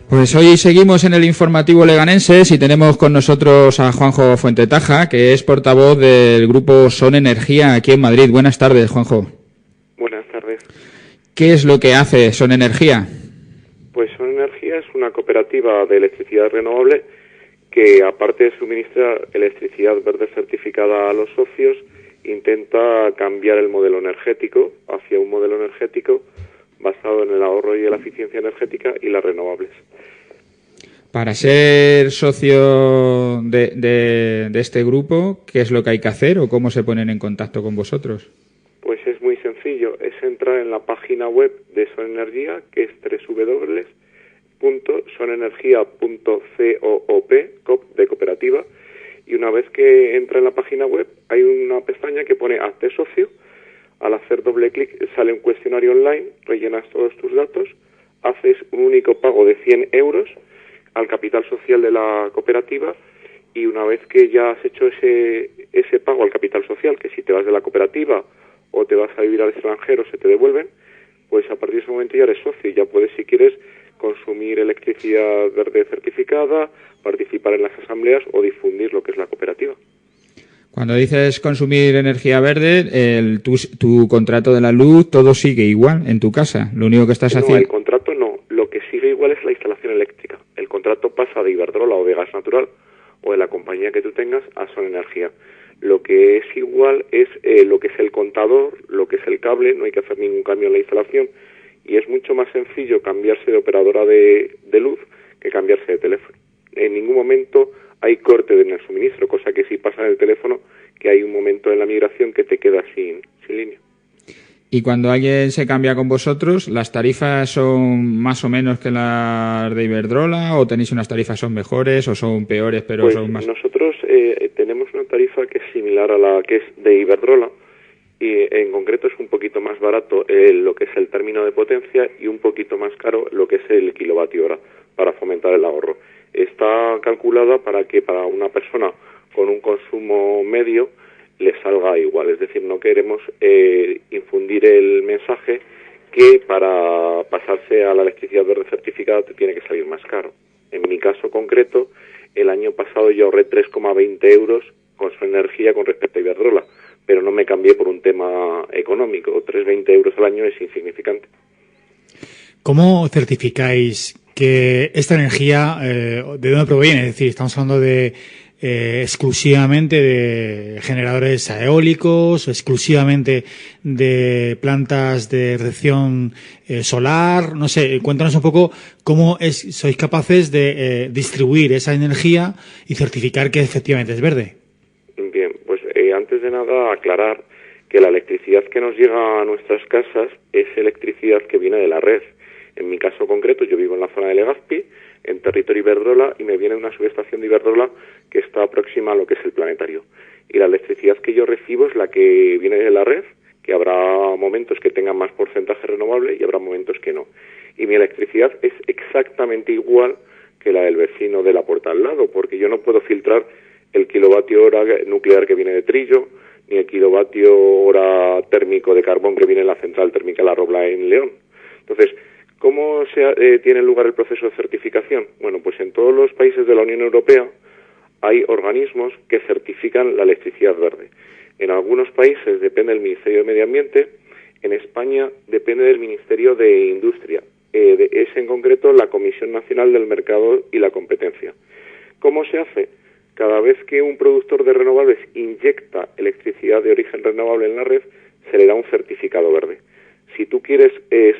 Pues hoy seguimos en el informativo leganenses y tenemos con nosotros a Juanjo Fuentetaja, que es portavoz del grupo Son Energía aquí en Madrid. Buenas tardes, Juanjo. Buenas tardes. ¿Qué es lo que hace Son Energía? Pues Son Energía es una cooperativa de electricidad renovable que, aparte de suministrar electricidad verde certificada a los socios, intenta cambiar el modelo energético hacia un modelo energético basado en el ahorro y la eficiencia energética y las renovables. Para ser socio de este grupo, ¿qué es lo que hay que hacer o cómo se ponen en contacto con vosotros? Pues es muy sencillo, es entrar en la página web de Son Energía, que es www.sonenergia.coop de cooperativa, y una vez que entra en la página web hay una pestaña que pone Hazte socio. Al hacer doble clic sale un cuestionario online, rellenas todos tus datos, haces un único pago de 100 euros al capital social de la cooperativa, y una vez que ya has hecho ese pago al capital social, que si te vas de la cooperativa o te vas a vivir al extranjero se te devuelven, pues a partir de ese momento ya eres socio y ya puedes, si quieres, consumir electricidad verde certificada, participar en las asambleas o difundir lo que es la cooperativa. Cuando dices consumir energía verde, tu contrato de la luz, todo sigue igual en tu casa. Lo único que estás haciendo... No, el contrato no. Lo que sigue igual es la instalación eléctrica. El contrato pasa de Iberdrola o de Gas Natural o de la compañía que tú tengas a Son Energía. Lo que es igual es lo que es el contador, lo que es el cable, no hay que hacer ningún cambio en la instalación, y es mucho más sencillo cambiarse de operadora de luz que cambiarse de teléfono. En ningún momento hay corte en el suministro, cosa que sí pasa en el teléfono, que hay un momento en la migración que te quedas sin línea. Y cuando alguien se cambia con vosotros, ¿las tarifas son más o menos que las de Iberdrola o tenéis unas tarifas son mejores o son peores pero pues son más...? Nosotros tenemos una tarifa que es similar a la que es de Iberdrola, y en concreto es un poquito más barato lo que es el término de potencia y un poquito más caro lo que es el kilovatio hora, para fomentar el ahorro. Está calculada para que para una persona con un consumo medio le salga igual, es decir, no queremos infundir el mensaje que para pasarse a la electricidad verde certificada te tiene que salir más caro. En mi caso concreto, el año pasado yo ahorré 3,20 euros con Son Energía con respecto a Iberdrola, pero no me cambié por un tema económico. 3,20 euros al año es insignificante. ¿Cómo certificáis que esta energía, de dónde proviene? Es decir, estamos hablando de exclusivamente de generadores eólicos, exclusivamente de plantas de recepción solar, no sé, cuéntanos un poco cómo sois capaces de distribuir esa energía y certificar que efectivamente es verde. Bien, pues antes de nada aclarar que la electricidad que nos llega a nuestras casas es electricidad que viene de la red. En mi caso concreto, yo vivo en la zona de Legazpi, en territorio Iberdrola, y me viene una subestación de Iberdrola que está próxima a lo que es el planetario. Y la electricidad que yo recibo es la que viene de la red, que habrá momentos que tengan más porcentaje renovable y habrá momentos que no. Y mi electricidad es exactamente igual que la del vecino de la puerta al lado, porque yo no puedo filtrar el kilovatio hora nuclear que viene de Trillo, ni el kilovatio hora térmico de carbón que viene en la central térmica La Robla en León. Entonces, ¿cómo tiene lugar el proceso de certificación? Bueno, pues en todos los países de la Unión Europea hay organismos que certifican la electricidad verde. En algunos países depende del Ministerio de Medio Ambiente, en España depende del Ministerio de Industria. Es en concreto la Comisión Nacional del Mercado y la Competencia. ¿Cómo se hace? Cada vez que un productor de renovables inyecta electricidad de origen renovable en la red, se le da un certificado verde. Si tú quieres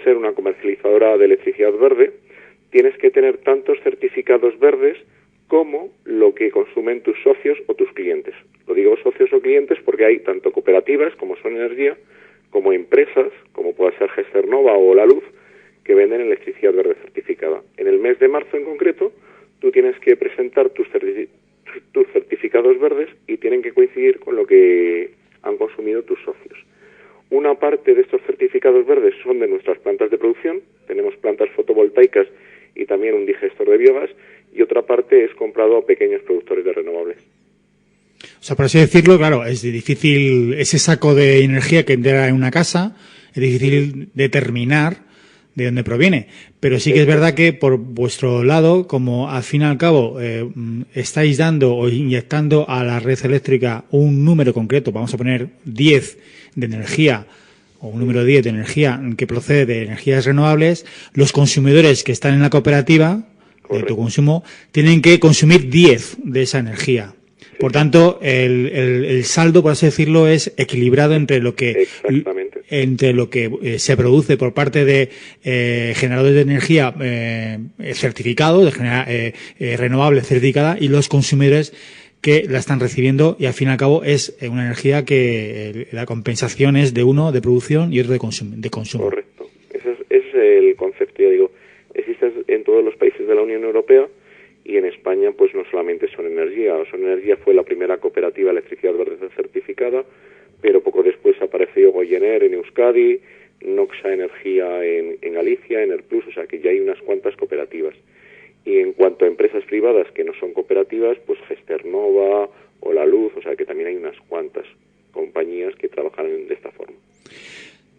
ser una comercializadora de electricidad verde, tienes que tener tantos certificados verdes como lo que consumen tus socios o tus clientes. Lo digo socios o clientes porque hay tanto cooperativas como Son Energía, como empresas, como pueda ser Gesternova o La Luz, que venden electricidad verde certificada. En el mes de marzo en concreto, tú tienes que presentar tus certificados verdes y tienen que coincidir con lo que han consumido tus socios. Una parte de estos certificados verdes son de nuestras plantas de producción, tenemos plantas fotovoltaicas y también un digestor de biogás, y otra parte es comprado a pequeños productores de renovables. O sea, por así decirlo, claro, es difícil ese saco de energía que entra en una casa, es difícil determinar de dónde proviene. Pero sí que es verdad que por vuestro lado, como al fin y al cabo estáis dando o inyectando a la red eléctrica un número concreto, vamos a poner 10 de energía, o un número 10 de energía que procede de energías renovables, los consumidores que están en la cooperativa de autoconsumo tienen que consumir 10 de esa energía. Por tanto, el saldo, por así decirlo, es equilibrado entre lo que se produce por parte de generadores de energía certificados, de renovables certificada, y los consumidores que la están recibiendo, y al fin y al cabo es una energía que la compensación es de uno de producción y otro de consumo. Correcto. Ese es el concepto, ya digo. Existe en todos los países de la Unión Europea. Y en España, pues no solamente Son Energía. Son Energía fue la primera cooperativa de electricidad verde certificada, pero poco después apareció Goyener en Euskadi, Noxa Energía en Galicia, Enerplus, o sea que ya hay unas cuantas cooperativas. Y en cuanto a empresas privadas que no son cooperativas, pues Gesternova o La Luz, o sea que también hay unas cuantas compañías que trabajan de esta forma.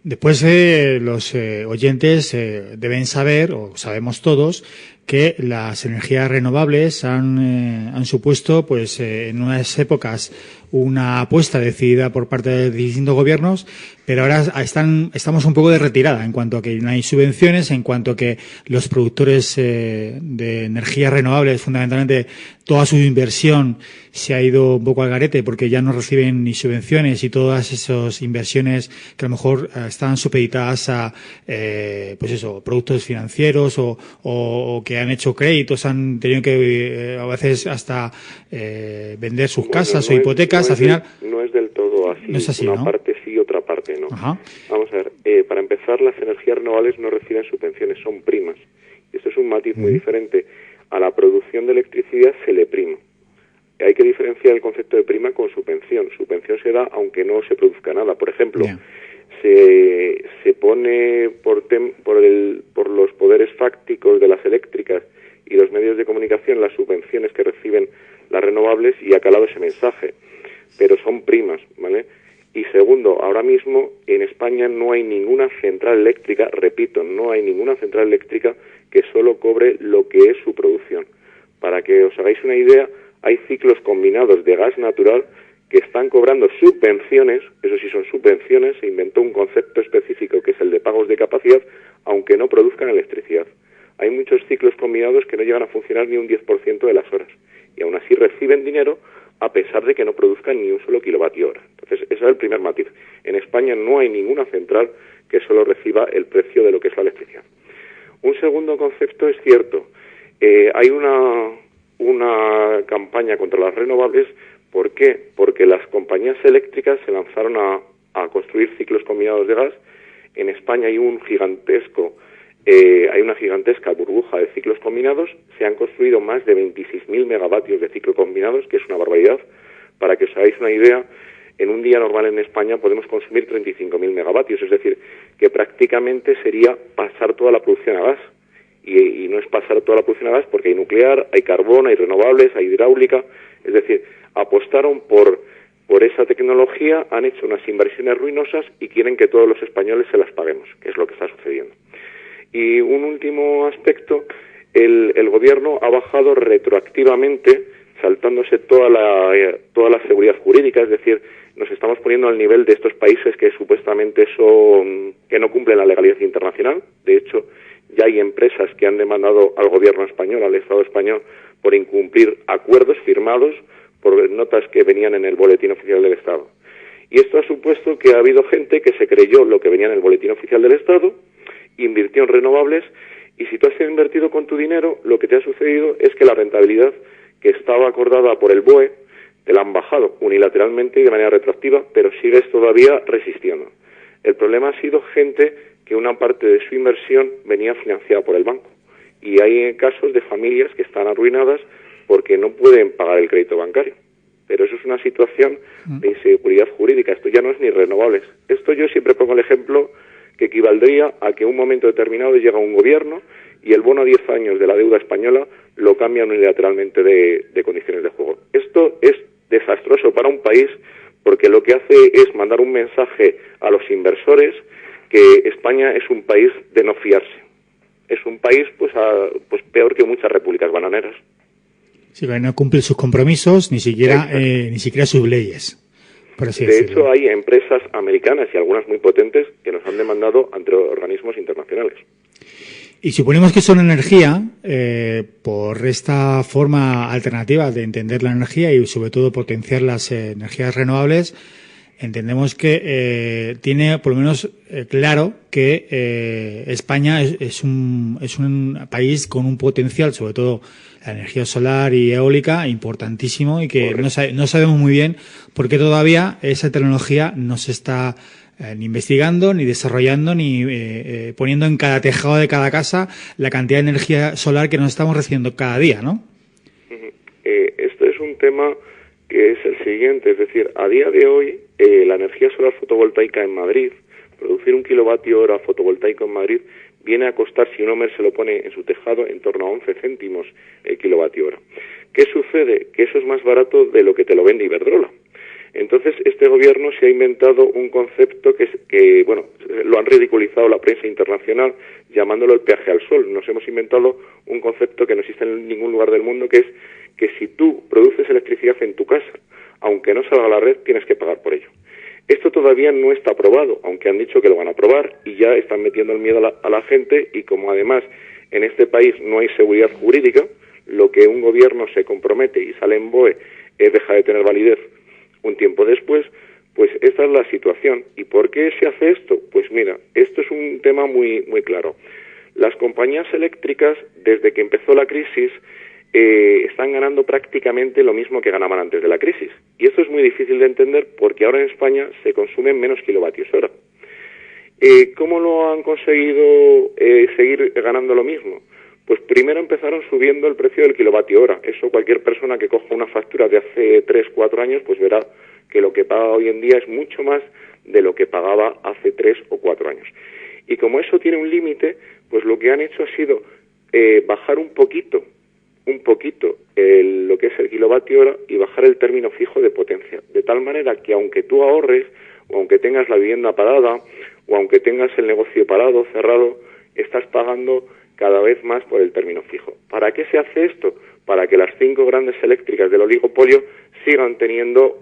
Después los oyentes deben saber, o sabemos todos, que las energías renovables han supuesto, pues, en unas épocas una apuesta decidida por parte de distintos gobiernos, pero ahora estamos un poco de retirada en cuanto a que no hay subvenciones, en cuanto a que los productores de energías renovables, fundamentalmente, toda su inversión se ha ido un poco al garete porque ya no reciben ni subvenciones y todas esas inversiones que a lo mejor están supeditadas a, pues eso, productos financieros o que han hecho créditos, han tenido que a veces hasta vender sus casas o hipotecas. Al final no es del todo así. No es así, una ¿no? parte sí, otra parte no. Ajá. Vamos a ver, para empezar, las energías renovables no reciben subvenciones, son primas. Y esto es un matiz muy diferente. A la producción de electricidad se le prima. Hay que diferenciar el concepto de prima con subvención. Subvención se da aunque no se produzca nada. Por ejemplo, se pone por los poderes fácticos de las eléctricas y los medios de comunicación las subvenciones que reciben las renovables y ha calado ese mensaje. Pero son primas, ¿vale? Y segundo, ahora mismo en España no hay ninguna central eléctrica, repito, no hay ninguna central eléctrica que solo cobre lo que es su producción. Para que os hagáis una idea, hay ciclos combinados de gas natural que están cobrando subvenciones, eso sí son subvenciones, se inventó un concepto específico que es el de pagos de capacidad, aunque no produzcan electricidad. Hay muchos ciclos combinados que no llegan a funcionar ni un 10% de las horas, y aún así reciben dinero a pesar de que no produzcan ni un solo kilovatio hora. Entonces, ese es el primer matiz. En España no hay ninguna central que solo reciba el precio de lo que es la electricidad. Un segundo concepto es cierto. Hay una campaña contra las renovables. ¿Por qué? Porque las compañías eléctricas se lanzaron a construir ciclos combinados de gas. En España hay una gigantesca burbuja de ciclos combinados. Se han construido más de 26.000 megavatios de ciclos combinados, que es una barbaridad. Para que os hagáis una idea, en un día normal en España podemos consumir 35.000 megavatios, es decir, que prácticamente sería pasar toda la producción a gas. Y no es pasar toda la producción a gas porque hay nuclear, hay carbón, hay renovables, hay hidráulica. Es decir, apostaron por esa tecnología, han hecho unas inversiones ruinosas y quieren que todos los españoles se las paguemos, que es lo que está sucediendo. Y un último aspecto, el gobierno ha bajado retroactivamente, saltándose toda la seguridad jurídica, es decir, nos estamos poniendo al nivel de estos países que supuestamente que no cumplen la legalidad internacional. De hecho, ya hay empresas que han demandado al gobierno español, al Estado español, por incumplir acuerdos firmados por notas que venían en el Boletín Oficial del Estado. Y esto ha supuesto que ha habido gente que se creyó lo que venía en el Boletín Oficial del Estado, invirtió en renovables, y si tú has invertido con tu dinero, lo que te ha sucedido es que la rentabilidad que estaba acordada por el BOE te la han bajado unilateralmente y de manera retroactiva, pero sigues todavía resistiendo. El problema ha sido gente que una parte de su inversión venía financiada por el banco. Y hay casos de familias que están arruinadas porque no pueden pagar el crédito bancario. Pero eso es una situación de inseguridad jurídica. Esto ya no es ni renovables. Esto yo siempre pongo el ejemplo que equivaldría a que en un momento determinado llega un gobierno y el bono a 10 años de la deuda española lo cambian unilateralmente de condiciones de juego. Esto es desastroso para un país porque lo que hace es mandar un mensaje a los inversores que España es un país de no fiarse. es un país pues peor que muchas repúblicas bananeras. Sí, que no cumple sus compromisos, ni siquiera sus leyes. Por así de decirlo. hecho, hay empresas americanas y algunas muy potentes que nos han demandado ante organismos internacionales. Y suponemos que Son Energía, por esta forma alternativa de entender la energía y sobre todo potenciar las energías renovables, entendemos que tiene por lo menos claro que España es un país con un potencial, sobre todo la energía solar y eólica, importantísimo, y que no sabemos muy bien por qué todavía esa tecnología no se está ni investigando, ni desarrollando, ni poniendo en cada tejado de cada casa la cantidad de energía solar que nos estamos recibiendo cada día, ¿no? Esto es un tema que es el siguiente, es decir, a día de hoy la energía solar fotovoltaica en Madrid, producir 1 kilovatio hora fotovoltaico en Madrid viene a costar, si un hombre se lo pone en su tejado, en torno a 11 céntimos el kilovatio hora. ¿Qué sucede? Que eso es más barato de lo que te lo vende Iberdrola. Entonces, este gobierno se ha inventado un concepto que lo han ridiculizado la prensa internacional llamándolo el peaje al sol. Nos hemos inventado un concepto que no existe en ningún lugar del mundo, que es que si tú produces electricidad en tu casa, aunque no salga a la red, tienes que pagar por ello. Esto todavía no está aprobado, aunque han dicho que lo van a aprobar y ya están metiendo el miedo a la gente, y como además en este país no hay seguridad jurídica, lo que un gobierno se compromete y sale en BOE deja de tener validez un tiempo después, pues esta es la situación. ¿Y por qué se hace esto? Pues mira, esto es un tema muy, muy claro. Las compañías eléctricas, desde que empezó la crisis, están ganando prácticamente lo mismo que ganaban antes de la crisis. Y esto es muy difícil de entender porque ahora en España se consumen menos kilovatios hora. ¿Cómo lo han conseguido seguir ganando lo mismo? Pues primero empezaron subiendo el precio del kilovatio hora. Eso cualquier persona que coja una factura de hace 3, 4 años, pues verá que lo que paga hoy en día es mucho más de lo que pagaba hace 3 o 4 años. Y como eso tiene un límite, pues lo que han hecho ha sido bajar un poquito lo que es el kilovatio hora y bajar el término fijo de potencia. De tal manera que aunque tú ahorres, o aunque tengas la vivienda parada, o aunque tengas el negocio parado, cerrado, estás pagando cada vez más por el término fijo. ¿Para qué se hace esto? Para que las 5 grandes eléctricas del oligopolio sigan teniendo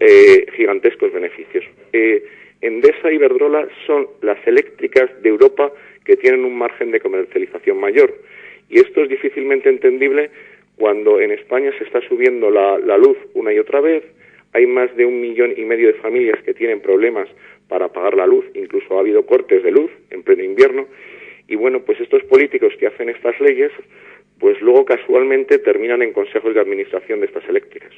gigantescos beneficios. Endesa y Iberdrola son las eléctricas de Europa que tienen un margen de comercialización mayor. Y esto es difícilmente entendible cuando en España se está subiendo la luz una y otra vez. Hay más de 1,5 millones de familias que tienen problemas para pagar la luz, incluso ha habido cortes de luz en pleno invierno. Y bueno, pues estos políticos que hacen estas leyes, pues luego casualmente terminan en consejos de administración de estas eléctricas.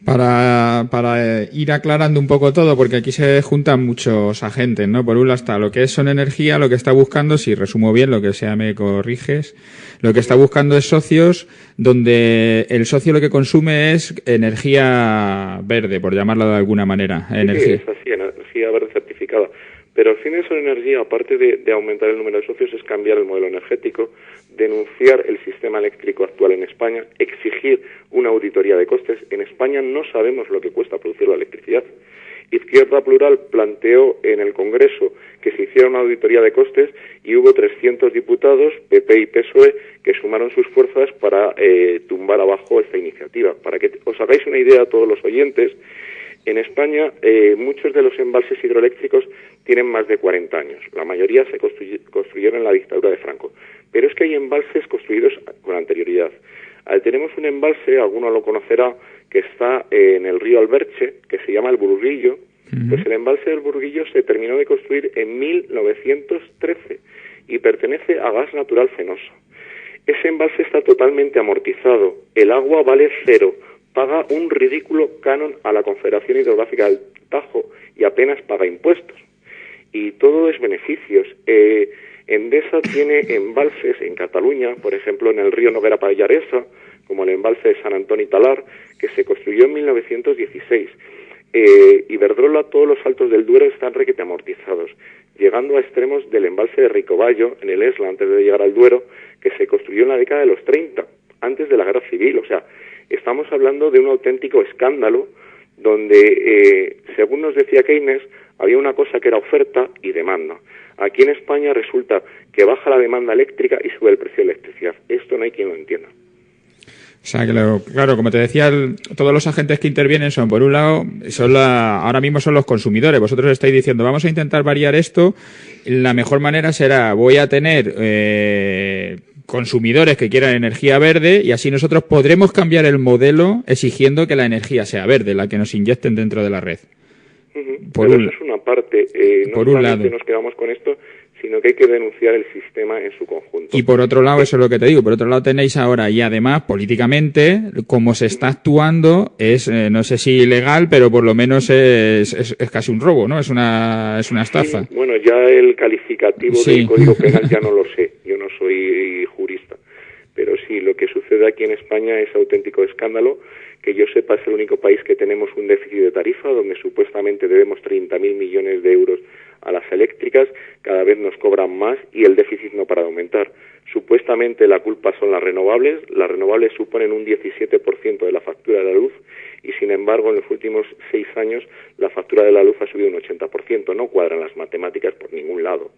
Para ir aclarando un poco todo, porque aquí se juntan muchos agentes, ¿no? Por un lado está lo que es Son Energía, lo que está buscando, si resumo bien, lo que sea me corriges, lo que está buscando es socios, donde el socio lo que consume es energía verde, por llamarla de alguna manera. Sí, es así, energía verde certificada. Pero el fin de Son Energía, aparte de aumentar el número de socios, es cambiar el modelo energético, denunciar el sistema eléctrico actual en España, exigir una auditoría de costes. En España no sabemos lo que cuesta producir la electricidad. Izquierda Plural planteó en el Congreso que se hiciera una auditoría de costes y hubo 300 diputados, PP y PSOE, que sumaron sus fuerzas para tumbar abajo esta iniciativa. Para que os hagáis una idea a todos los oyentes, en España muchos de los embalses hidroeléctricos tienen más de 40 años. La mayoría se construyeron en la dictadura de Franco. Pero es que hay embalses construidos con anterioridad. Tenemos un embalse, alguno lo conocerá, que está en el río Alberche, que se llama el Burguillo. Pues el embalse del Burguillo se terminó de construir en 1913 y pertenece a Gas Natural Fenosa. Ese embalse está totalmente amortizado. El agua vale 0. Paga un ridículo canon a la Confederación Hidrográfica del Tajo y apenas paga impuestos. Y todo es beneficios. Endesa tiene embalses en Cataluña, por ejemplo en el río Noguera Pallaresa, como el embalse de San Antoni y Talar, que se construyó en 1916. Iberdrola, todos los saltos del Duero están requete amortizados, llegando a extremos del embalse de Ricoballo, en el Esla, antes de llegar al Duero, que se construyó en la década de los 30, antes de la Guerra Civil. O sea, estamos hablando de un auténtico escándalo donde, según nos decía Keynes, había una cosa que era oferta y demanda. Aquí en España resulta que baja la demanda eléctrica y sube el precio de la electricidad. Esto no hay quien lo entienda. O sea, claro, como te decía, todos los agentes que intervienen son, por un lado, ahora mismo son los consumidores. Vosotros estáis diciendo, vamos a intentar variar esto. La mejor manera será, voy a tener consumidores que quieran energía verde y así nosotros podremos cambiar el modelo exigiendo que la energía sea verde, la que nos inyecten dentro de la red. Pero eso es una parte. No solamente nos quedamos con esto, sino que hay que denunciar el sistema en su conjunto. Y por otro lado, eso es lo que te digo, por otro lado tenéis ahora, y además, políticamente, como se está actuando, es, no sé si ilegal, pero por lo menos es casi un robo, ¿no? Es una estafa. Sí, bueno, ya el calificativo del Código Penal ya no lo sé, yo no soy jurista, pero sí, lo que sucede aquí en España es auténtico escándalo. Que yo sepa, es el único país que tenemos un déficit de tarifa, donde supuestamente debemos 30.000 millones de euros a las eléctricas, cada vez nos cobran más y el déficit no para de aumentar. Supuestamente la culpa son las renovables suponen un 17% de la factura de la luz y sin embargo en los últimos 6 años la factura de la luz ha subido un 80%, no cuadran las matemáticas por ningún lado.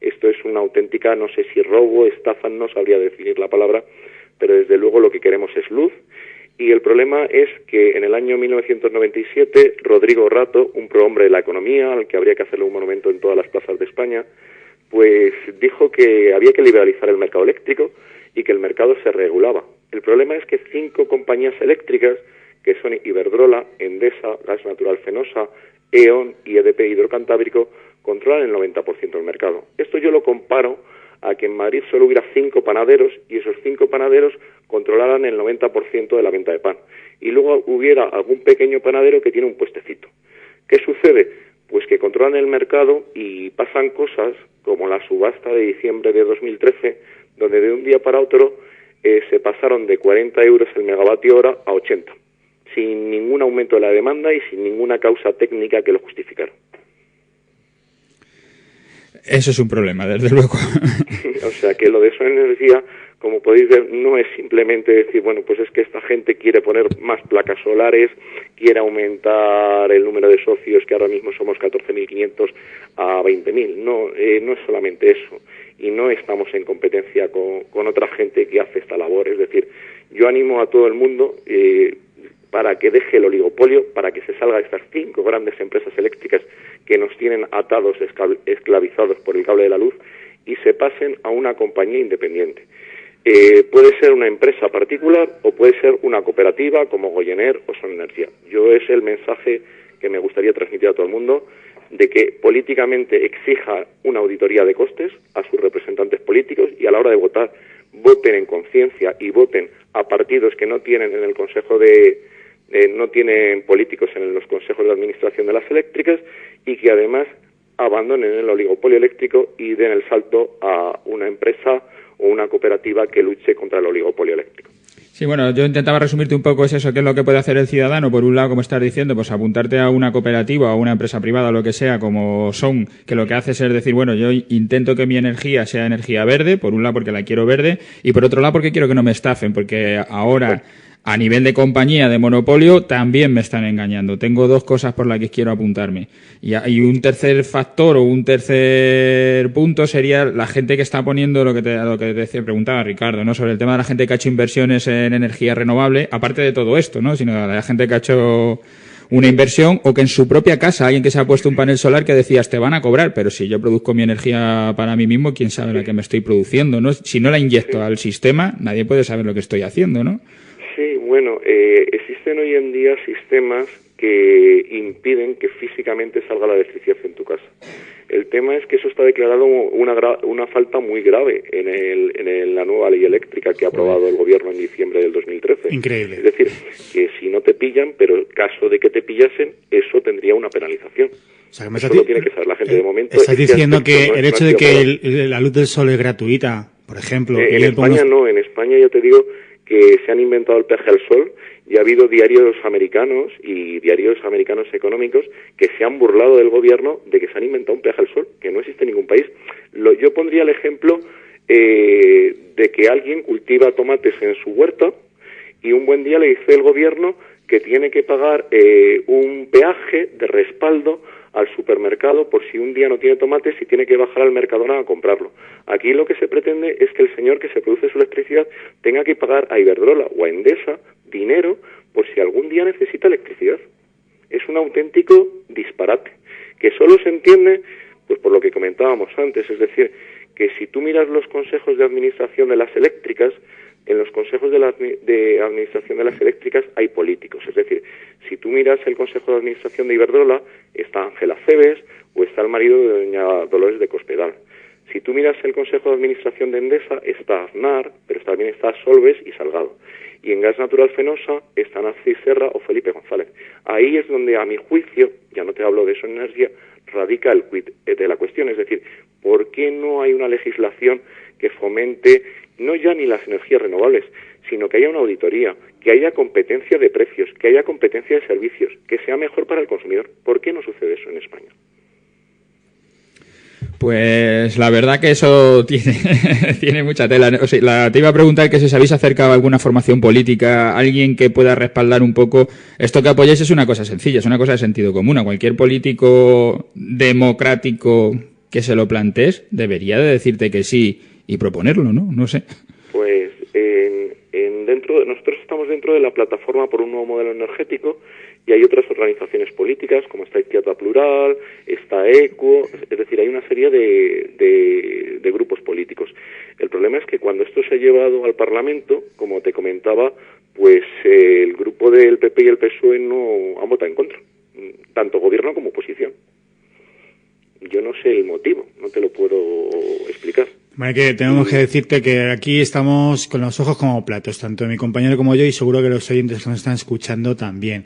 Esto es una auténtica, no sé si robo, estafa, no sabría definir la palabra, pero desde luego lo que queremos es luz. Y el problema es que en el año 1997, Rodrigo Rato, un prohombre de la economía, al que habría que hacerle un monumento en todas las plazas de España, pues dijo que había que liberalizar el mercado eléctrico y que el mercado se regulaba. El problema es que 5 compañías eléctricas, que son Iberdrola, Endesa, Gas Natural Fenosa, E.ON y EDP Hidrocantábrico, controlan el 90% del mercado. Esto yo lo comparo a que en Madrid solo hubiera 5 panaderos y esos 5 panaderos controlaran el 90% de la venta de pan. Y luego hubiera algún pequeño panadero que tiene un puestecito. ¿Qué sucede? Pues que controlan el mercado y pasan cosas como la subasta de diciembre de 2013, donde de un día para otro se pasaron de 40 euros el megavatio hora a 80, sin ningún aumento de la demanda y sin ninguna causa técnica que lo justificara. Eso es un problema, desde luego. O sea, que lo de Son Energía, como podéis ver, no es simplemente decir, bueno, pues es que esta gente quiere poner más placas solares, quiere aumentar el número de socios, que ahora mismo somos 14.500 a 20.000. No, no es solamente eso. Y no estamos en competencia con otra gente que hace esta labor. Es decir, yo animo a todo el mundo para que deje el oligopolio, para que se salga de estas 5 grandes empresas eléctricas que nos tienen atados, esclavizados por el cable de la luz, y se pasen a una compañía independiente. Puede ser una empresa particular o puede ser una cooperativa como Goyener o Son Energía. Yo es el mensaje que me gustaría transmitir a todo el mundo, de que políticamente exija una auditoría de costes a sus representantes políticos y a la hora de votar, voten en conciencia y voten a partidos que no tienen en el Consejo no tienen políticos en los consejos de administración de las eléctricas y que además abandonen el oligopolio eléctrico y den el salto a una empresa o una cooperativa que luche contra el oligopolio eléctrico. Sí, bueno, yo intentaba resumirte un poco eso, qué es lo que puede hacer el ciudadano. Por un lado, como estás diciendo, pues apuntarte a una cooperativa o a una empresa privada o lo que sea, como Son, que lo que hace es decir, bueno, yo intento que mi energía sea energía verde, por un lado porque la quiero verde, y por otro lado porque quiero que no me estafen, porque ahora, a nivel de compañía, de monopolio, también me están engañando. Tengo 2 cosas por las que quiero apuntarme. Y un tercer factor o un tercer punto sería la gente que está poniendo lo que te preguntaba Ricardo, ¿no? Sobre el tema de la gente que ha hecho inversiones en energía renovable, aparte de todo esto, ¿no? Sino la gente que ha hecho una inversión o que en su propia casa alguien que se ha puesto un panel solar que decías te van a cobrar, pero si yo produzco mi energía para mí mismo, quién sabe la que me estoy produciendo, ¿no? Si no la inyecto al sistema, nadie puede saber lo que estoy haciendo, ¿no? Sí, bueno, existen hoy en día sistemas que impiden que físicamente salga la electricidad en tu casa. El tema es que eso está declarado una falta muy grave en la nueva ley eléctrica que ha aprobado el gobierno en diciembre del 2013. Increíble. Es decir, que si no te pillan, pero en caso de que te pillasen, eso tendría una penalización. O sea, que eso lo tiene que saber la gente de momento. Estás diciendo que el hecho de que la luz del sol es gratuita, por ejemplo... en España no, en España yo te digo que se han inventado el peaje al sol y ha habido diarios americanos y diarios americanos económicos que se han burlado del gobierno de que se han inventado un peaje al sol, que no existe en ningún país. Yo pondría el ejemplo de que alguien cultiva tomates en su huerta y un buen día le dice el gobierno que tiene que pagar un peaje de respaldo al supermercado por si un día no tiene tomates y tiene que bajar al Mercadona a comprarlo. Aquí lo que se pretende es que el señor que se produce su electricidad tenga que pagar a Iberdrola o a Endesa dinero por si algún día necesita electricidad. Es un auténtico disparate, que solo se entiende pues por lo que comentábamos antes, es decir, que si tú miras los consejos de administración de las eléctricas, en los consejos de administración de las eléctricas hay políticos. Es decir, si tú miras el consejo de administración de Iberdrola, está Ángela Cebes o está el marido de doña Dolores de Cospedal. Si tú miras el consejo de administración de Endesa, está Aznar, pero también está Solbes y Salgado. Y en Gas Natural Fenosa está Narcís Serra o Felipe González. Ahí es donde, a mi juicio, ya no te hablo de Son Energía, radica el quid de la cuestión. Es decir, ¿por qué no hay una legislación que fomente no ya ni las energías renovables, sino que haya una auditoría, que haya competencia de precios, que haya competencia de servicios, que sea mejor para el consumidor? ¿Por qué no sucede eso en España? Pues la verdad que eso tiene mucha tela. O sea, te iba a preguntar que si os habéis acercado a alguna formación política, alguien que pueda respaldar un poco esto que apoyáis. Es una cosa sencilla, es una cosa de sentido común. A cualquier político democrático que se lo plantees debería de decirte que sí y proponerlo, ¿no? No sé. Pues nosotros estamos dentro de la plataforma por un nuevo modelo energético y hay otras organizaciones políticas como está Izquierda Plural, está ECO, es decir, hay una serie de grupos políticos. El problema es que cuando esto se ha llevado al Parlamento, como te comentaba, pues el grupo del PP y el PSOE no han votado en contra, tanto gobierno como oposición. Yo no sé el motivo, no te lo puedo explicar. Bueno, que tenemos que decirte que aquí estamos con los ojos como platos, tanto mi compañero como yo, y seguro que los oyentes que nos están escuchando también.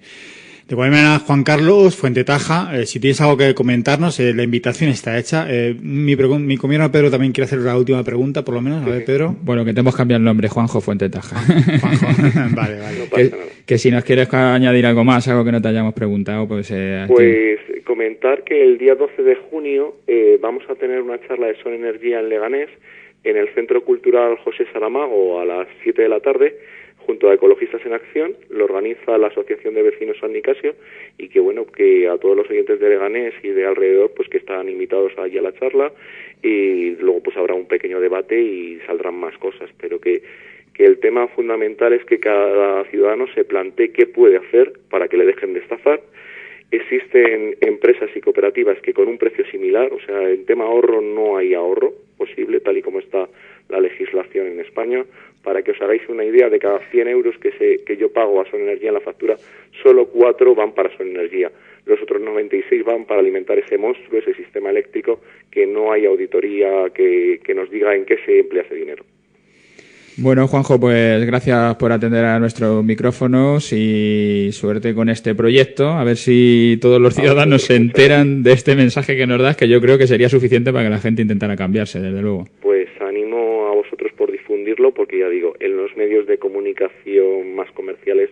De cualquier manera, Juan Carlos Fuentetaja, si tienes algo que comentarnos, la invitación está hecha. Mi compañero Pedro también quiere hacer la última pregunta, por lo menos. A ver, Pedro. Bueno, que te hemos cambiado el nombre, Juanjo Fuentetaja. Juanjo. Vale. No pasa nada. Que si nos quieres añadir algo más, algo que no te hayamos preguntado, pues... Pues comentar que el día 12 de junio vamos a tener una charla de Son Energía en Leganés, en el Centro Cultural José Saramago a las 7 de la tarde, junto a Ecologistas en Acción. Lo organiza la Asociación de Vecinos San Nicasio y que bueno, que a todos los oyentes de Leganés y de alrededor, pues que están invitados allí a la charla, y luego pues habrá un pequeño debate y saldrán más cosas, pero que el tema fundamental es que cada ciudadano se plantee qué puede hacer para que le dejen de estafar. Existen empresas y cooperativas que con un precio similar, o sea, en tema ahorro no hay ahorro posible, tal y como está la legislación en España. Para que os hagáis una idea, de cada 100 euros que yo pago a Son Energía en la factura, solo 4 van para Son Energía. Los otros 96 van para alimentar ese monstruo, ese sistema eléctrico, que no hay auditoría que nos diga en qué se emplea ese dinero. Bueno, Juanjo, pues gracias por atender a nuestros micrófonos y suerte con este proyecto. A ver si todos los ciudadanos se enteran de este mensaje que nos das, que yo creo que sería suficiente para que la gente intentara cambiarse, desde luego. Pues animo a vosotros por difundirlo, porque ya digo, en los medios de comunicación más comerciales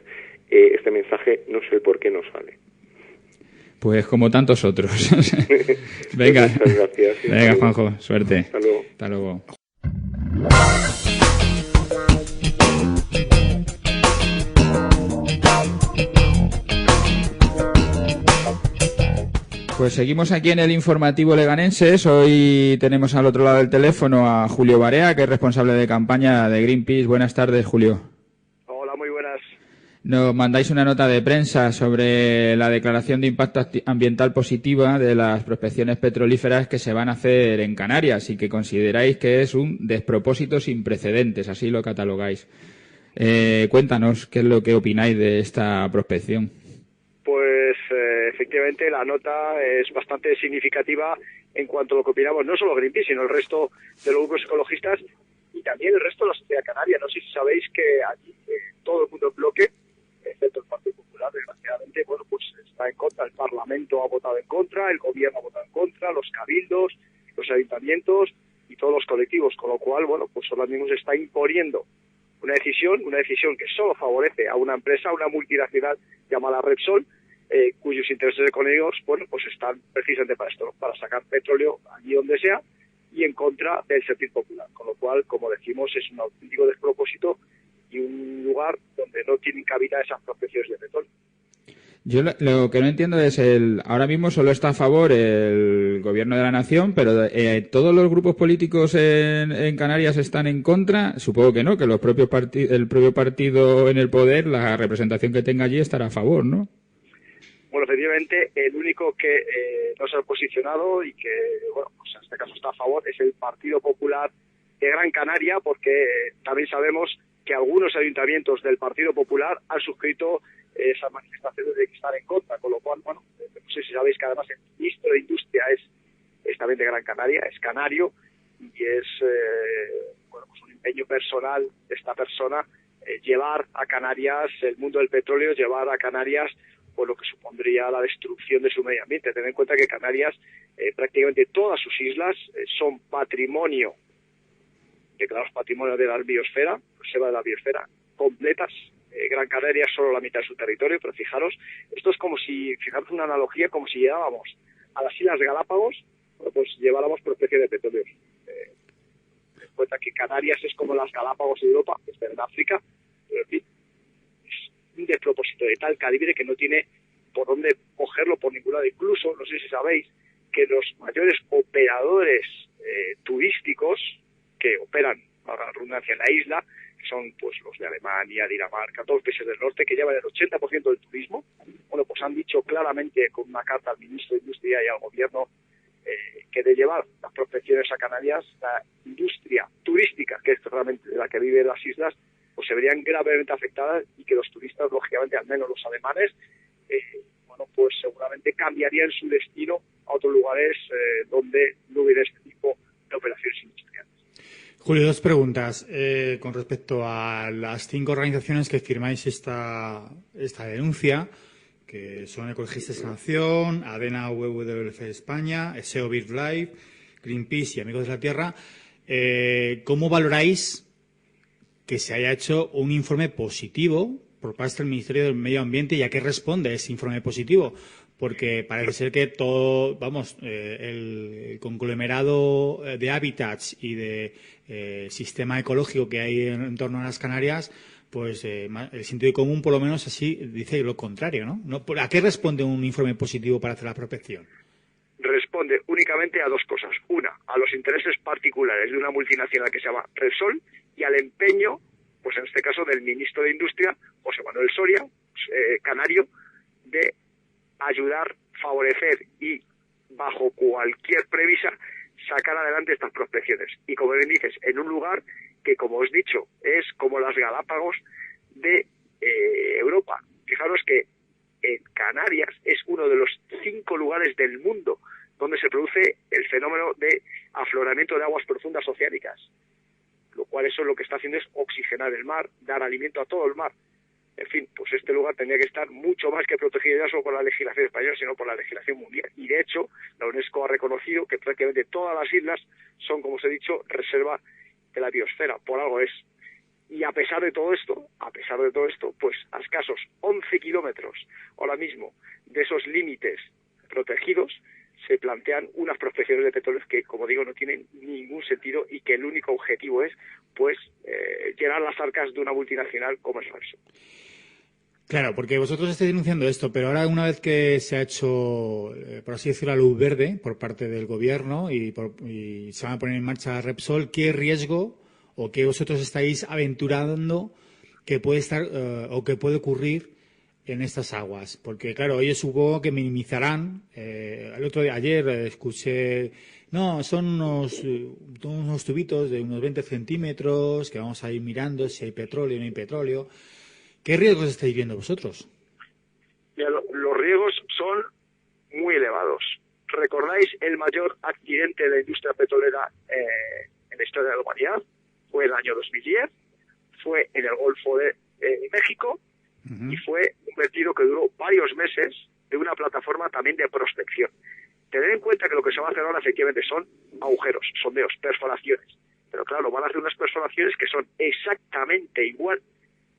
este mensaje no sé por qué no sale. Pues como tantos otros. Venga. Muchas gracias. Venga, Juanjo, suerte. Hasta luego. Hasta luego. Pues seguimos aquí en el informativo leganenses. Hoy tenemos al otro lado del teléfono a Julio Barea, que es responsable de campaña de Greenpeace. Buenas tardes, Julio. Hola, muy buenas. Nos mandáis una nota de prensa sobre la declaración de impacto ambiental positiva de las prospecciones petrolíferas que se van a hacer en Canarias y que consideráis que es un despropósito sin precedentes, así lo catalogáis. Cuéntanos qué es lo que opináis de esta prospección. Pues efectivamente la nota es bastante significativa en cuanto a lo que opinamos no solo Greenpeace, sino el resto de los grupos ecologistas y también el resto de la sociedad canaria. No sé si sabéis que allí todo el mundo en bloque, excepto el Partido Popular, desgraciadamente, bueno, pues está en contra. El Parlamento ha votado en contra, el Gobierno ha votado en contra, los cabildos, los ayuntamientos y todos los colectivos, con lo cual, bueno, pues ahora mismo se está imponiendo una decisión que solo favorece a una empresa, a una multinacional llamada Repsol, cuyos intereses económicos, bueno, pues están precisamente para esto, para sacar petróleo allí donde sea y en contra del sentir popular. Con lo cual, como decimos, es un auténtico despropósito y un lugar donde no tienen cabida esas prospecciones de petróleo. Yo lo que no entiendo es ahora mismo solo está a favor el gobierno de la nación, pero todos los grupos políticos en Canarias están en contra. Supongo que no, que los propios el propio partido en el poder, la representación que tenga allí estará a favor, ¿no? Bueno, efectivamente, el único que no se ha posicionado y que, bueno, pues en este caso está a favor es el Partido Popular de Gran Canaria, porque también sabemos que algunos ayuntamientos del Partido Popular han suscrito esas manifestaciones de que están en contra, con lo cual, bueno, no sé si sabéis que además el ministro de Industria es también de Gran Canaria, es canario, y es bueno, pues un empeño personal de esta persona llevar a Canarias el mundo del petróleo, llevar a Canarias por lo que supondría la destrucción de su medio ambiente. Ten en cuenta que Canarias, prácticamente todas sus islas son patrimonio, declarados patrimonio de la biosfera, reserva de la biosfera, completas. Gran Canaria es solo la mitad de su territorio, pero fijaros, esto es como si, fijaros una analogía, como si llevábamos a las Islas Galápagos, pues lleváramos prospección de petróleo. Ten en cuenta que Canarias es como las Galápagos de Europa, que está en África, pero en fin, es un despropósito de tal calibre que no tiene por dónde cogerlo por ningún lado. Incluso, no sé si sabéis, que los mayores operadores turísticos que operan, para la redundancia, en la isla, que son pues los de Alemania, Dinamarca, todos los países del norte, que llevan el 80% del turismo, bueno, pues han dicho claramente con una carta al ministro de Industria y al gobierno que de llevar las prospecciones a Canarias, la industria turística, que es realmente de la que viven las islas, pues se verían gravemente afectadas y que los turistas, lógicamente, al menos los alemanes, bueno, pues seguramente cambiarían su destino a otros lugares donde no hubiera este tipo de operaciones industriales. Julio, dos preguntas con respecto a las 5 organizaciones que firmáis esta denuncia, que son Ecologistas en Acción, ADENA WWF España, SEO BirdLife, Greenpeace y Amigos de la Tierra. ¿Cómo valoráis que se haya hecho un informe positivo por parte del Ministerio del Medio Ambiente y a qué responde ese informe positivo? Porque parece ser que todo, vamos, el conglomerado de hábitats y de sistema ecológico que hay en torno a las Canarias, pues el sentido común, por lo menos así, dice lo contrario, ¿no? ¿A qué responde un informe positivo para hacer la prospección? Responde únicamente a dos cosas. Una, a los intereses particulares de una multinacional que se llama Repsol y al empeño, pues en este caso del ministro de Industria, José Manuel Soria, canario, de ayudar, favorecer y, bajo cualquier premisa, sacar adelante estas prospecciones. Y como bien dices, en un lugar que, como os he dicho, es como las Galápagos de Europa. Fijaros que en Canarias es uno de los 5 lugares del mundo donde se produce el fenómeno de afloramiento de aguas profundas oceánicas, lo cual eso lo que está haciendo es oxigenar el mar, dar alimento a todo el mar. En fin, pues este lugar tendría que estar mucho más que protegido ya solo por la legislación española, sino por la legislación mundial. Y de hecho, la UNESCO ha reconocido que prácticamente todas las islas son, como os he dicho, reserva de la biosfera. Por algo es. Y a pesar de todo esto, pues a escasos 11 kilómetros ahora mismo de esos límites protegidos, se plantean unas prospecciones de petróleo que, como digo, no tienen ningún sentido y que el único objetivo es, pues, llenar las arcas de una multinacional como es Repsol. Claro, porque vosotros estáis denunciando esto, pero ahora una vez que se ha hecho, por así decirlo, la luz verde por parte del gobierno y se van a poner en marcha Repsol, ¿qué riesgo o qué vosotros estáis aventurando que puede estar o que puede ocurrir en estas aguas? Porque, claro, ellos supongo que minimizarán. Ayer escuché, no, son unos tubitos de unos 20 centímetros que vamos a ir mirando si hay petróleo o no hay petróleo. ¿Qué riesgos estáis viendo vosotros? Mira, los riesgos son muy elevados. ¿Recordáis el mayor accidente de la industria petrolera en la historia de la humanidad? Fue en el año 2010, fue en el Golfo de México, y fue un vertido que duró varios meses de una plataforma también de prospección. Tened en cuenta que lo que se va a hacer ahora efectivamente son agujeros, sondeos, perforaciones. Pero claro, van a hacer unas perforaciones que son exactamente igual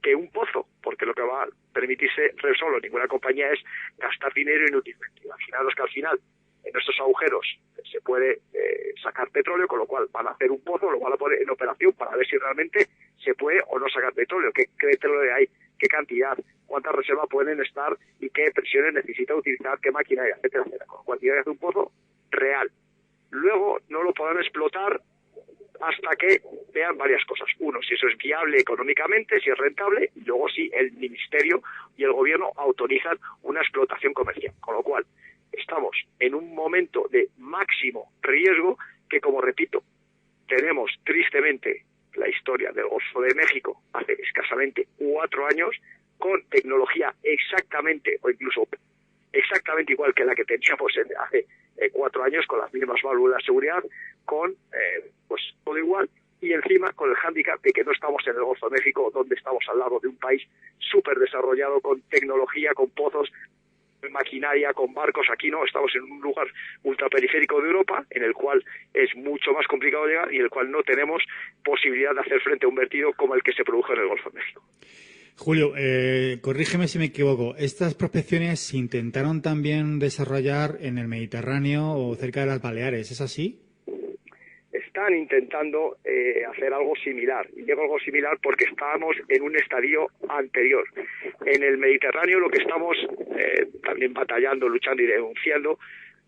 que un pozo, porque lo que va a permitirse Repsol o ninguna compañía es gastar dinero inútilmente. Imaginaros que al final en estos agujeros se puede sacar petróleo, con lo cual van a hacer un pozo, lo van a poner en operación para ver si realmente se puede o no sacar petróleo. ¿Qué petróleo hay? qué cantidad, cuántas reservas pueden estar y qué presiones necesita utilizar, qué maquinaria, etcétera, etcétera. Con lo cual tiene que hacer un pozo real. Luego no lo podrán explotar hasta que vean varias cosas. Uno, si eso es viable económicamente, si es rentable, y luego si el Ministerio y el Gobierno autorizan una explotación comercial. Con lo cual, estamos en un momento de máximo riesgo que, como repito, tenemos tristemente la historia del Golfo de México hace escasamente 4 años, con tecnología exactamente o incluso exactamente igual que la que teníamos hace 4 años, con las mismas válvulas de seguridad, con pues todo igual, y encima con el hándicap de que no estamos en el Golfo de México, donde estamos al lado de un país súper desarrollado, con tecnología, con pozos, maquinaria, con barcos. Aquí no, estamos en un lugar ultraperiférico de Europa, en el cual es mucho más complicado llegar y en el cual no tenemos posibilidad de hacer frente a un vertido como el que se produjo en el Golfo de México. Julio, corrígeme si me equivoco. ¿Estas prospecciones se intentaron también desarrollar en el Mediterráneo o cerca de las Baleares? ¿Es así? Están intentando hacer algo similar. Y digo algo similar porque estábamos en un estadio anterior. En el Mediterráneo lo que estamos también batallando, luchando y denunciando,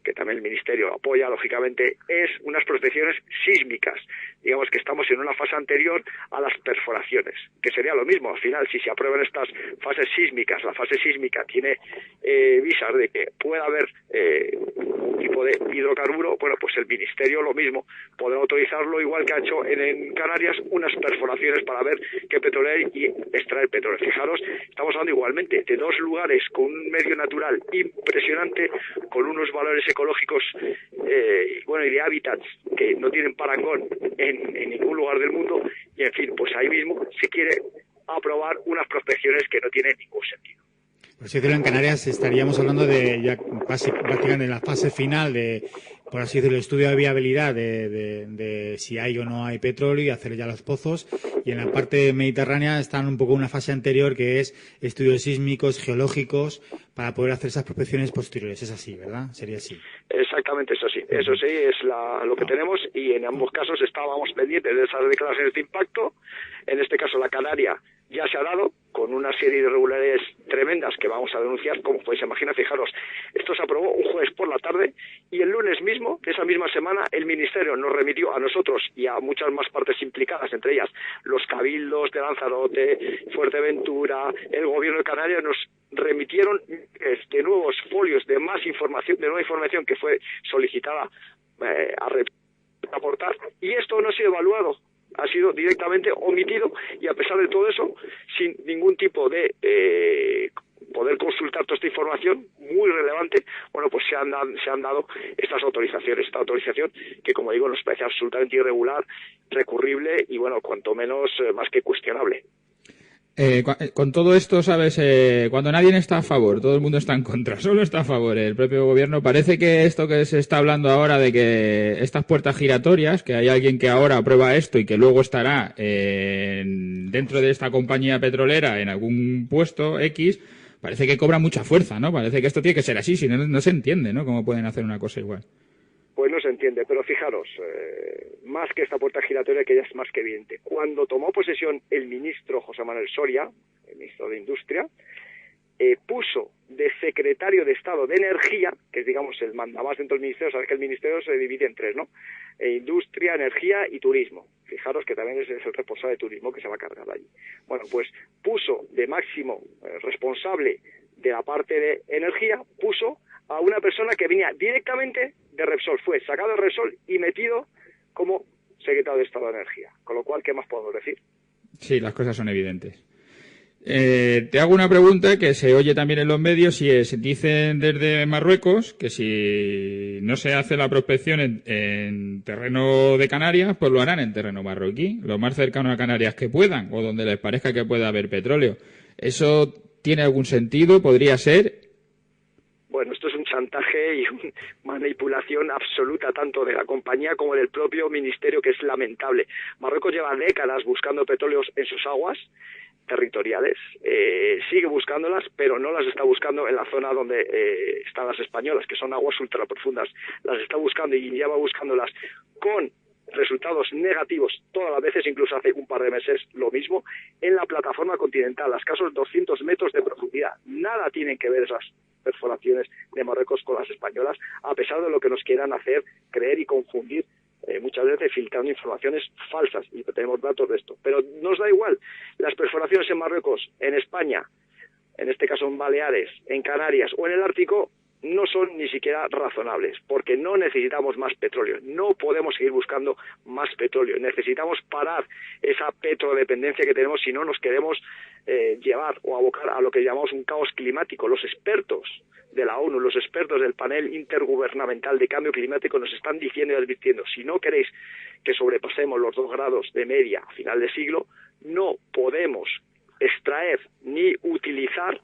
que también el Ministerio apoya, lógicamente, es unas prospecciones sísmicas. Digamos que estamos en una fase anterior a las perforaciones, que sería lo mismo. Al final, si se aprueban estas fases sísmicas, la fase sísmica tiene visas de que pueda haber un tipo de hidrocarburo, bueno, pues el Ministerio lo mismo, podrá autorizarlo, igual que ha hecho en Canarias, unas perforaciones para ver qué petróleo hay y extraer petróleo. Fijaros, estamos hablando igualmente de 2 lugares con un medio natural impresionante, con unos valores ecológicos y de hábitats que no tienen parangón en ningún lugar del mundo, y en fin, pues ahí mismo se quiere aprobar unas prospecciones que no tienen ningún sentido. Por así decirlo, en Canarias estaríamos hablando de ya prácticamente en la fase final de, por así decirlo, el estudio de viabilidad de si hay o no hay petróleo y hacer ya los pozos. Y en la parte mediterránea están un poco en una fase anterior, que es estudios sísmicos, geológicos, para poder hacer esas prospecciones posteriores. Es así, ¿verdad? Sería así. Exactamente, eso sí. Eso sí es lo que tenemos, y en ambos casos estábamos pendientes de esas declaraciones de impacto. En este caso, la Canaria ya se ha dado, con una serie de irregularidades tremendas que vamos a denunciar, como podéis imaginar. Fijaros, esto se aprobó un jueves por la tarde, y el lunes mismo, de esa misma semana, el Ministerio nos remitió a nosotros y a muchas más partes implicadas, entre ellas los cabildos de Lanzarote, Fuerteventura, el Gobierno de Canarias, nos remitieron de nuevos folios de más información, de nueva información que fue solicitada a aportar, y esto no ha sido evaluado, ha sido directamente omitido, y a pesar de todo eso, sin ningún tipo de poder consultar toda esta información muy relevante, bueno, pues se han dado estas autorizaciones, esta autorización que, como digo, nos parece absolutamente irregular, recurrible y, bueno, cuanto menos más que cuestionable. Con todo esto, ¿sabes? Cuando nadie está a favor, todo el mundo está en contra, solo está a favor el propio gobierno. Parece que esto que se está hablando ahora de que estas puertas giratorias, que hay alguien que ahora aprueba esto y que luego estará dentro de esta compañía petrolera en algún puesto X, parece que cobra mucha fuerza, ¿no? Parece que esto tiene que ser así, si no, no se entiende, ¿no? Cómo pueden hacer una cosa igual. Pues no se entiende, pero fijaros, más que esta puerta giratoria, que ya es más que evidente. Cuando tomó posesión el ministro José Manuel Soria, el ministro de Industria, puso de secretario de Estado de Energía, que es, digamos, el mandamás dentro del ministerio. Sabes que el ministerio se divide en 3, ¿no? Industria, Energía y Turismo. Fijaros que también es el responsable de Turismo que se va a cargar allí. Bueno, pues puso de máximo responsable de la parte de Energía, puso a una persona que venía directamente de Repsol, fue sacado de Repsol y metido como secretario de Estado de Energía. Con lo cual, ¿qué más podemos decir? Sí, las cosas son evidentes. Te hago una pregunta que se oye también en los medios, y es, dicen desde Marruecos que si no se hace la prospección en terreno de Canarias, pues lo harán en terreno marroquí, lo más cercano a Canarias que puedan, o donde les parezca que pueda haber petróleo. ¿Eso tiene algún sentido? ¿Podría ser? Bueno, esto es un chantaje y una manipulación absoluta tanto de la compañía como del propio ministerio, que es lamentable. Marruecos lleva décadas buscando petróleos en sus aguas territoriales, sigue buscándolas, pero no las está buscando en la zona donde están las españolas, que son aguas ultraprofundas. Las está buscando y lleva buscándolas con resultados negativos todas las veces, incluso hace un par de meses lo mismo, en la plataforma continental, a escasos 200 metros de profundidad. Nada tienen que ver esas perforaciones de Marruecos con las españolas, a pesar de lo que nos quieran hacer creer y confundir, muchas veces filtrando informaciones falsas, y tenemos datos de esto. Pero nos da igual, las perforaciones en Marruecos, en España, en este caso en Baleares, en Canarias o en el Ártico, no son ni siquiera razonables, porque no necesitamos más petróleo, no podemos seguir buscando más petróleo, necesitamos parar esa petrodependencia que tenemos si no nos queremos llevar o abocar a lo que llamamos un caos climático. Los expertos de la ONU, los expertos del panel intergubernamental de cambio climático nos están diciendo y advirtiendo, si no queréis que sobrepasemos los 2 grados de media a final de siglo, no podemos extraer ni utilizar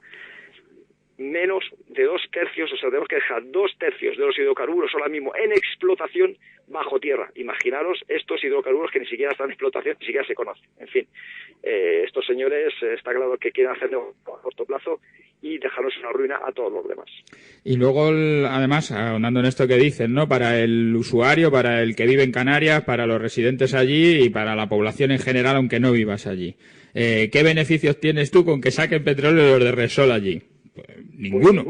menos de 2/3, o sea, tenemos que dejar 2/3 de los hidrocarburos ahora mismo en explotación bajo tierra. Imaginaros estos hidrocarburos que ni siquiera están en explotación, ni siquiera se conocen. En fin, estos señores está claro que quieren hacerlo a corto plazo y dejarnos una ruina a todos los demás. Y luego, además, ahondando en esto que dicen, ¿no? Para el usuario, para el que vive en Canarias, para los residentes allí y para la población en general, aunque no vivas allí. ¿Qué beneficios tienes tú con que saquen petróleo los de Repsol allí? Ninguno.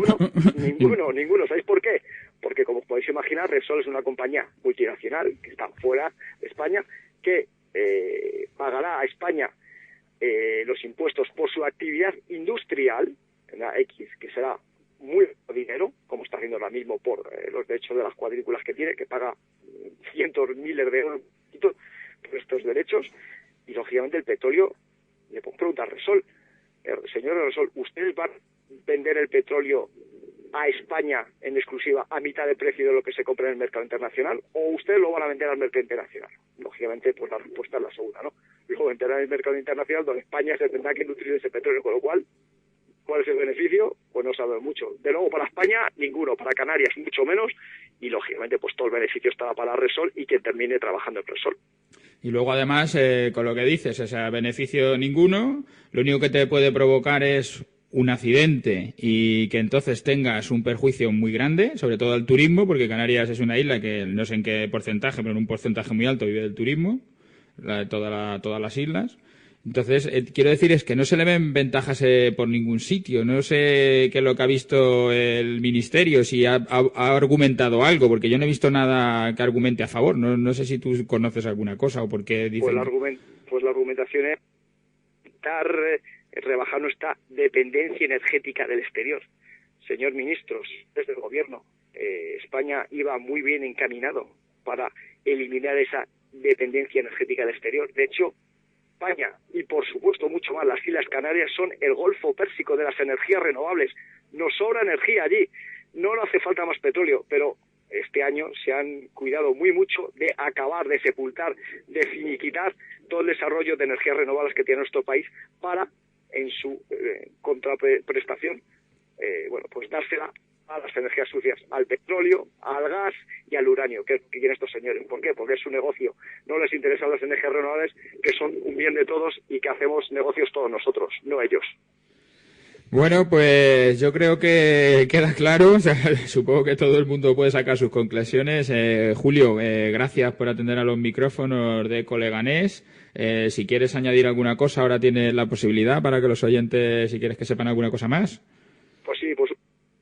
Ninguno. ¿Sabéis por qué? Porque, como podéis imaginar, Repsol es una compañía multinacional que está fuera de España, que pagará a España los impuestos por su actividad industrial, la X, que será muy dinero, como está haciendo ahora mismo por los derechos de las cuadrículas que tiene, que paga cientos, miles de euros por estos derechos, y lógicamente el petróleo, le puedo preguntar a Repsol, señor Repsol, ¿ustedes van a vender el petróleo a España en exclusiva a mitad de precio de lo que se compra en el mercado internacional, o ustedes lo van a vender al mercado internacional? Lógicamente, pues la respuesta es la segunda, ¿no? Lo venderán en el mercado internacional, donde España se tendrá que nutrir de ese petróleo, con lo cual, ¿cuál es el beneficio? Pues no sabemos mucho. De nuevo, para España, ninguno. Para Canarias, mucho menos. Y, lógicamente, pues todo el beneficio estará para Repsol y quien termine trabajando en Repsol. Y luego, además, con lo que dices, o sea, beneficio ninguno. Lo único que te puede provocar es un accidente y que entonces tengas un perjuicio muy grande, sobre todo al turismo, porque Canarias es una isla que no sé en qué porcentaje, pero en un porcentaje muy alto vive del turismo, todas las islas. Entonces, quiero decir es que no se le ven ventajas por ningún sitio. No sé qué es lo que ha visto el Ministerio, si ha argumentado algo, porque yo no he visto nada que argumente a favor. No sé si tú conoces alguna cosa o por qué dicen... Pues la argumentación es rebajar nuestra dependencia energética del exterior. Señor ministros, desde el gobierno, España iba muy bien encaminado para eliminar esa dependencia energética del exterior. De hecho, España y por supuesto mucho más las Islas Canarias son el Golfo Pérsico de las energías renovables. Nos sobra energía allí, no nos hace falta más petróleo, pero este año se han cuidado muy mucho de acabar, de sepultar, de finiquitar todo el desarrollo de energías renovables que tiene nuestro país para, en su contraprestación, pues dársela a las energías sucias, al petróleo, al gas y al uranio, que quieren estos señores. ¿Por qué? Porque es su negocio. No les interesan las energías renovables, que son un bien de todos y que hacemos negocios todos nosotros, no ellos. Bueno, pues yo creo que queda claro. O sea, supongo que todo el mundo puede sacar sus conclusiones. Julio, gracias por atender a los micrófonos de Coleganés. Si quieres añadir alguna cosa, ahora tienes la posibilidad para que los oyentes, si quieres que sepan alguna cosa más. Pues sí, pues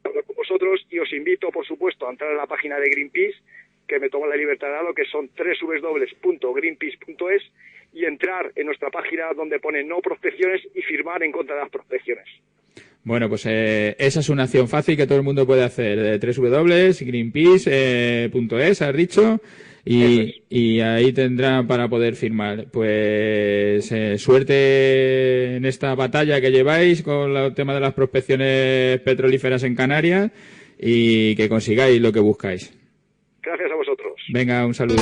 hablo con vosotros y os invito, por supuesto, a entrar en la página de Greenpeace, que me tomo la libertad de darlo, que son www.greenpeace.es, y entrar en nuestra página donde pone no prospecciones y firmar en contra de las prospecciones. Bueno, pues esa es una acción fácil que todo el mundo puede hacer. www.greenpeace.es, has dicho, y ahí tendrá para poder firmar. Pues suerte en esta batalla que lleváis con el tema de las prospecciones petrolíferas en Canarias y que consigáis lo que buscáis. Gracias a vosotros. Venga, un saludo.